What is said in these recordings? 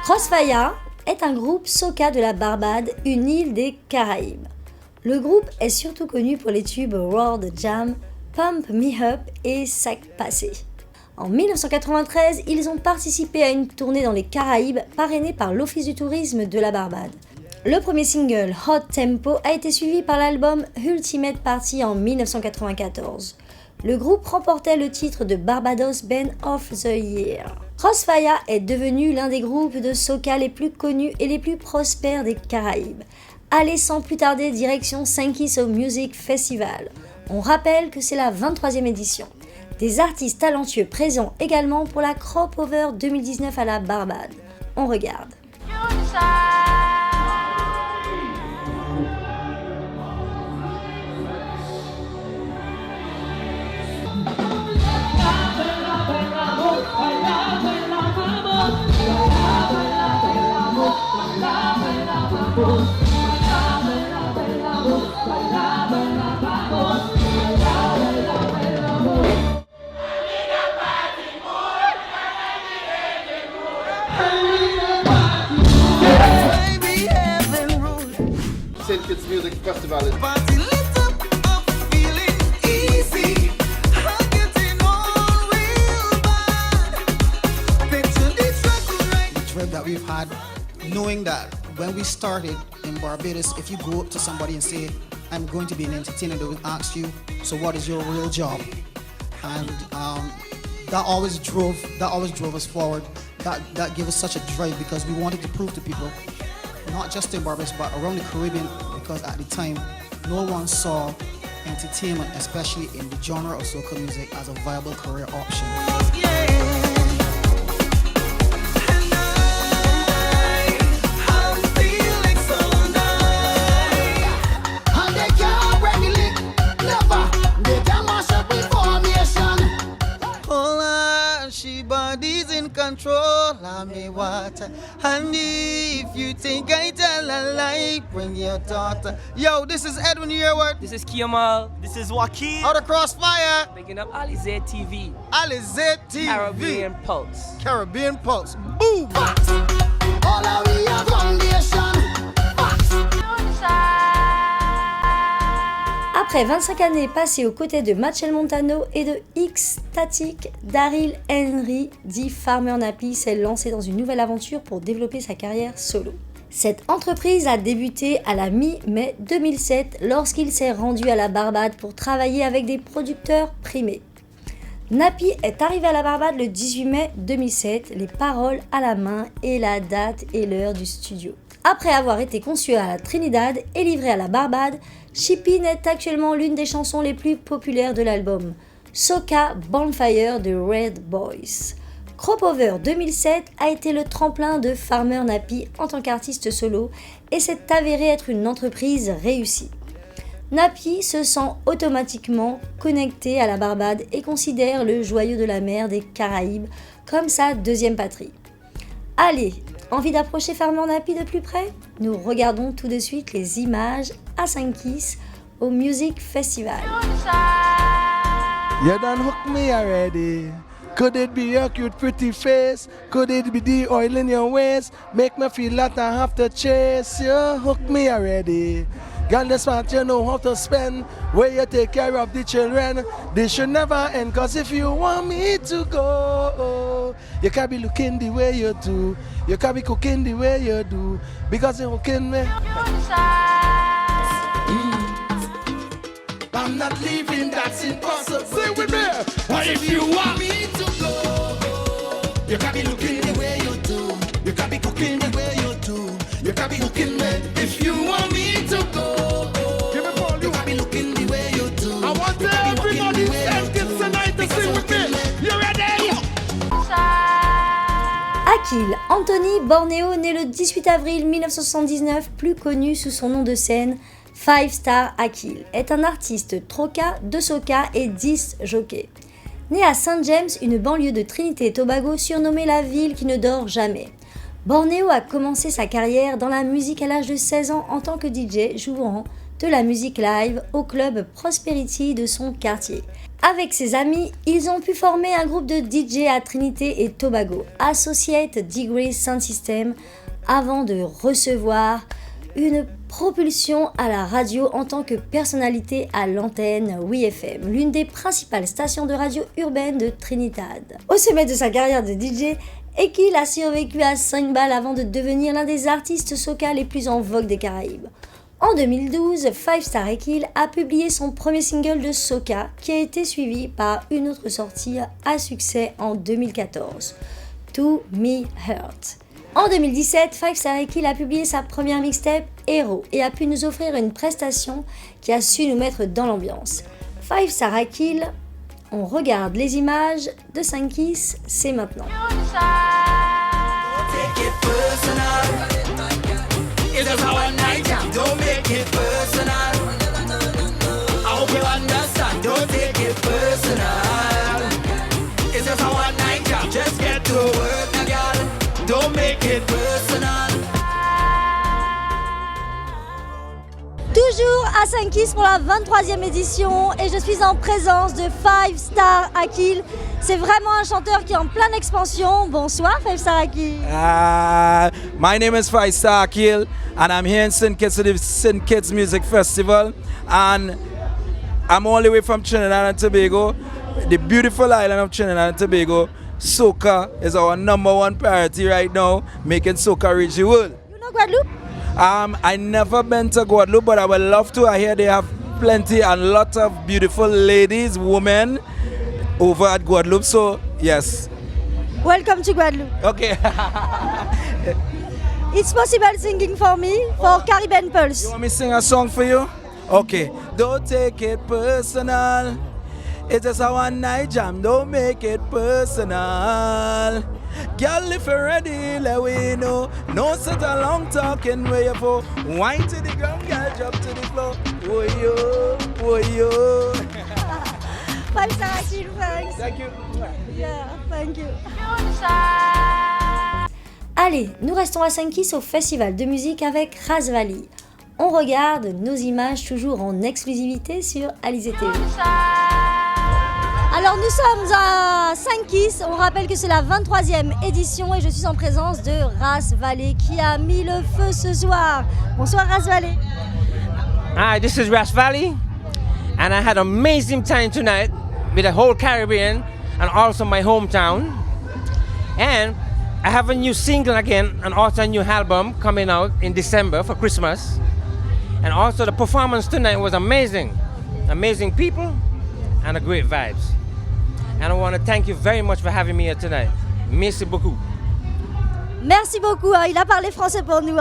Crossfire est un groupe soca de la Barbade, une île des Caraïbes. Le groupe est surtout connu pour les tubes Roar the Jam, Pump Me Up et Sac Passé. En 1993, ils ont participé à une tournée dans les Caraïbes parrainée par l'Office du tourisme de la Barbade. Le premier single, Hot Tempo, a été suivi par l'album Ultimate Party en 1994. Le groupe remportait le titre de Barbados Band of the Year. Crossfire est devenu l'un des groupes de soca les plus connus et les plus prospères des Caraïbes. Allez sans plus tarder direction Sankey Soul Music Festival. On rappelle que c'est la 23e édition. Des artistes talentueux présents également pour la Cropover 2019 à la Barbade. On regarde. St. Kitts Music Festival. That we've had, knowing that when we started in Barbados, if you go up to somebody and say, I'm going to be an entertainer, they will ask you, so what is your real job? And that always drove us forward. That gave us such a drive because we wanted to prove to people, not just in Barbados but around the Caribbean, because at the time no one saw entertainment, especially in the genre of soca music, as a viable career option. Body's in control of me water. And if you think I tell a lie, bring your daughter. Yo, this is Edwin Yearwood. This is Kiamal. This is Joaquin. Out of Crossfire. Picking up Alizé TV. Alizé TV. Caribbean Pulse. Caribbean Pulse. Boom. All of we are foundation. Après 25 années passées aux côtés de Machel Montano et de X-Static, Daryl Henry, dit Farmer Nappy, s'est lancé dans une nouvelle aventure pour développer sa carrière solo. Cette entreprise a débuté à la mi-mai 2007 lorsqu'il s'est rendu à la Barbade pour travailler avec des producteurs primés. Nappy est arrivé à la Barbade le 18 mai 2007, les paroles à la main et la date et l'heure du studio. Après avoir été conçu à la Trinidad et livré à la Barbade, Shippin est actuellement l'une des chansons les plus populaires de l'album, Soca Bonfire de Red Boys. Cropover 2007 a été le tremplin de Farmer Nappy en tant qu'artiste solo et s'est avéré être une entreprise réussie. Nappy se sent automatiquement connecté à la Barbade et considère le joyau de la mer des Caraïbes comme sa deuxième patrie. Allez, envie d'approcher Farmer Nappy de plus près? Nous regardons tout de suite les images à Sankey au Music Festival. You done hook me already. Could it be your cute pretty face? Could it be the oil in your waist? Make me feel that I have to chase you. Hook me already. Girl, this what you know how to spend. Where you take care of the children. This should never end. Cause if you want me to go, you can't be looking the way you do. You can't be cooking the way you do. Because you're hooking me. I'm not leaving, that's impossible. Say with me. But if you want me to go, you can't be looking the way you do. You can't be cooking the way you do. You can't be hooking me. If you want me to go, you can't be looking the way you do. I want everybody to get tonight to sing with me. You ready? Akil Anthony Bornéo, né le 18 avril 1979, plus connu sous son nom de scène Five Star Akil, est un artiste troca, de soca et disc jockey. Né à St. James, une banlieue de Trinité et Tobago surnommée la ville qui ne dort jamais. Bornéo a commencé sa carrière dans la musique à l'âge de 16 ans en tant que DJ jouant de la musique live au club Prosperity de son quartier. Avec ses amis, ils ont pu former un groupe de DJ à Trinité et Tobago, Associate Degree Sound System, avant de recevoir une propulsion à la radio en tant que personnalité à l'antenne WeFM, l'une des principales stations de radio urbaine de Trinidad. Au sommet de sa carrière de DJ, Ekil a survécu à 5 balles avant de devenir l'un des artistes soca les plus en vogue des Caraïbes. En 2012, Five Star Ekil a publié son premier single de soca qui a été suivi par une autre sortie à succès en 2014, To Me Hurt. En 2017, Five Star Ekil a publié sa première mixtape Hero et a pu nous offrir une prestation qui a su nous mettre dans l'ambiance. Five Star Ekil, on regarde les images de Sankis, c'est maintenant. Toujours à Sankis pour la 23e édition et je suis en présence de Five Star Ekil. C'est vraiment un chanteur qui est en pleine expansion. Bonsoir Five Star Ekil. My name is Five Star Ekil and I'm here in St. Kitts at the St. Kitts Music Festival, and I'm all the way from Trinidad and Tobago, the beautiful island of Trinidad and Tobago. Soca is our #1 priority right now, making soca reach the world. You know Guadeloupe? I never been to Guadeloupe, but I would love to. I hear they have plenty and lots of beautiful ladies, women over at Guadeloupe, so yes. Welcome to Guadeloupe. Okay. It's possible singing for me for Caribbean Pulse. You want me to sing a song for you? Okay. Don't take it personal. It's just a one night jam, don't make it personal. Girl, if you're ready, let we know. No sit a long talking where you for. Wine to the ground, girl, drop to the floor. Oh yo. Five Star Ekil, thanks. Thank you. Yeah, thank you. Allez, nous restons à Sankis au festival de musique avec Razvali. On regarde nos images toujours en exclusivité sur Alizé TV. Alors nous sommes à Sankis, on rappelle que c'est la 23e édition et je suis en présence de Razvali qui a mis le feu ce soir. Bonsoir Razvali. Hi, this is Razvali, and I had an amazing time tonight with the whole Caribbean and also my hometown. And I have a new single again and also a new album coming out in December for Christmas. And also the performance tonight was amazing. Amazing people and a great vibes. And I want to thank you very much for having me here tonight. Merci beaucoup. Merci beaucoup, il a parlé français pour nous.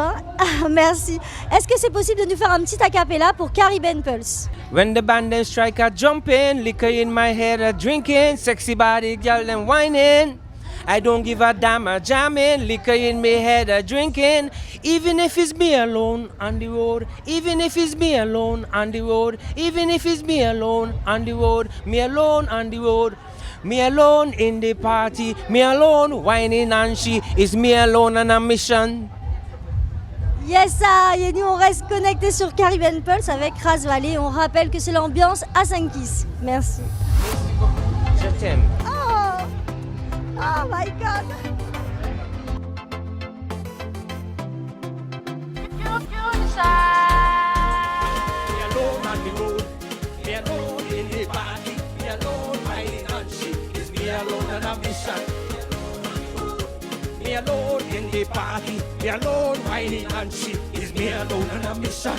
Merci. Est-ce que c'est possible de nous faire un petit acapella pour Caribbean Pulse? When the band then strike a jumping, liquor in my head a drinking, sexy body girl and whining. I don't give a damn a jamming, liquor in my head a drinking. Even if it's me alone on the road, even if it's me alone on the road, even if it's me alone on the road, me alone on the road. Me alone in the party, me alone whining and she is me alone on a mission. Yes, ça, et nous on reste connectés sur Caribbean Pulse avec Razvali. On rappelle que c'est l'ambiance à Sankis. Merci. Je t'aime. Oh my God. Me alone on the road, me alone in the party, me alone whining and she is me alone on a mission. Me alone in the party, me alone whining and she is me alone on a mission.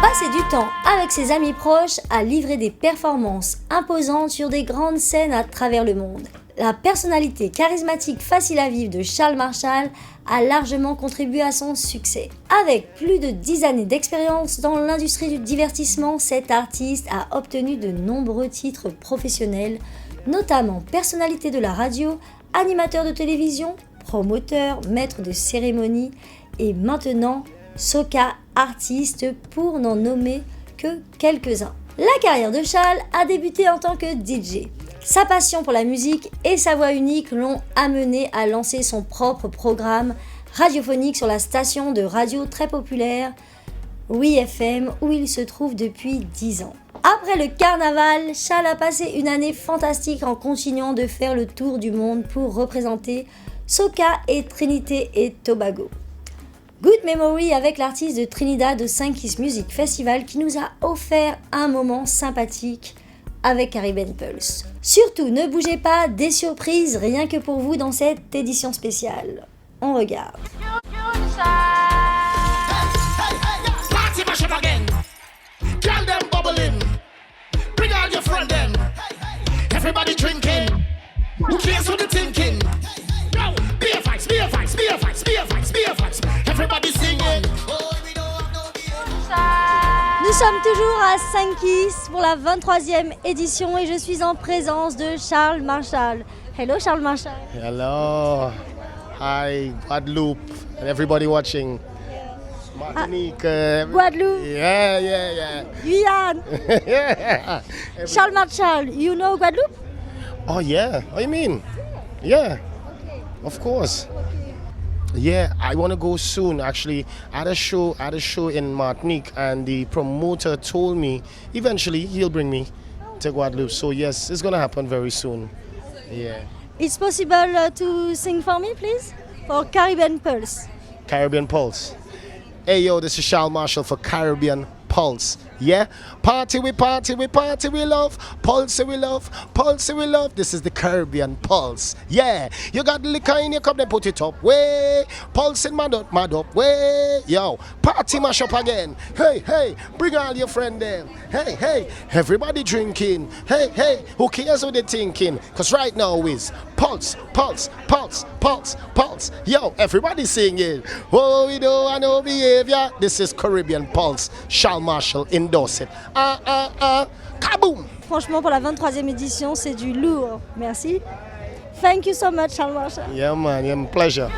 Passer du temps avec ses amis proches à livrer des performances imposantes sur des grandes scènes à travers le monde. La personnalité charismatique facile à vivre de Charles Marshall a largement contribué à son succès. Avec plus de 10 années d'expérience dans l'industrie du divertissement, cet artiste a obtenu de nombreux titres professionnels, notamment personnalité de la radio, animateur de télévision, promoteur, maître de cérémonie et maintenant soca artiste pour n'en nommer que quelques-uns. La carrière de Charles a débuté en tant que DJ. Sa passion pour la musique et sa voix unique l'ont amené à lancer son propre programme radiophonique sur la station de radio très populaire Oui FM où il se trouve depuis 10 ans. Après le carnaval, Charles a passé une année fantastique en continuant de faire le tour du monde pour représenter Soca et Trinité et Tobago. Good Memory avec l'artiste de Trinidad de Saint-Kitts Music Festival qui nous a offert un moment sympathique avec Caribbean Pulse. Surtout, ne bougez pas, des surprises rien que pour vous dans cette édition spéciale. On regarde. Party mash up again. Girl them bubbling. Bring all your friend them. Everybody drinking. Who cares what they're thinking? No, beer fights, beer fights, beer fights, beer fights, beer fights. Everybody singing. Nous sommes toujours à Saint-Kitts pour la 23e édition et je suis en présence de Charles Marshall. Hello Charles Marshall. Hello. Hi, Guadeloupe and everybody watching. Martinique. Guadeloupe. Yeah. Guyane. Yeah. Charles Marshall, you know Guadeloupe? Oh yeah. What do you mean? Yeah. Of course. Yeah, I want to go soon. Actually, I had a show in Martinique, and the promoter told me eventually he'll bring me to Guadeloupe. So yes, it's gonna happen very soon. Yeah. It's possible to sing for me, please? For Caribbean Pulse. Caribbean Pulse. Hey yo, this is Charles Marshall for Caribbean Pulse. Yeah? Party we love. Pulse we love. Pulse we love. This is the Caribbean Pulse. Yeah. You got the liquor in your cup, then put it up. Way. Pulsing mad up. Way. Yo. Party mash up again. Hey. Bring all your friend them. Hey. Everybody drinking. Hey. Who cares what they're thinking? Cause right now is pulse. Yo, everybody singing. Oh, we don't no behavior. This is Caribbean Pulse. Charles Marshall endorse it. Kaboom! Franchement, pour la 23e édition, c'est du lourd. Merci. Thank you so much, Charles Marshall. Yeah, man. Yeah, pleasure.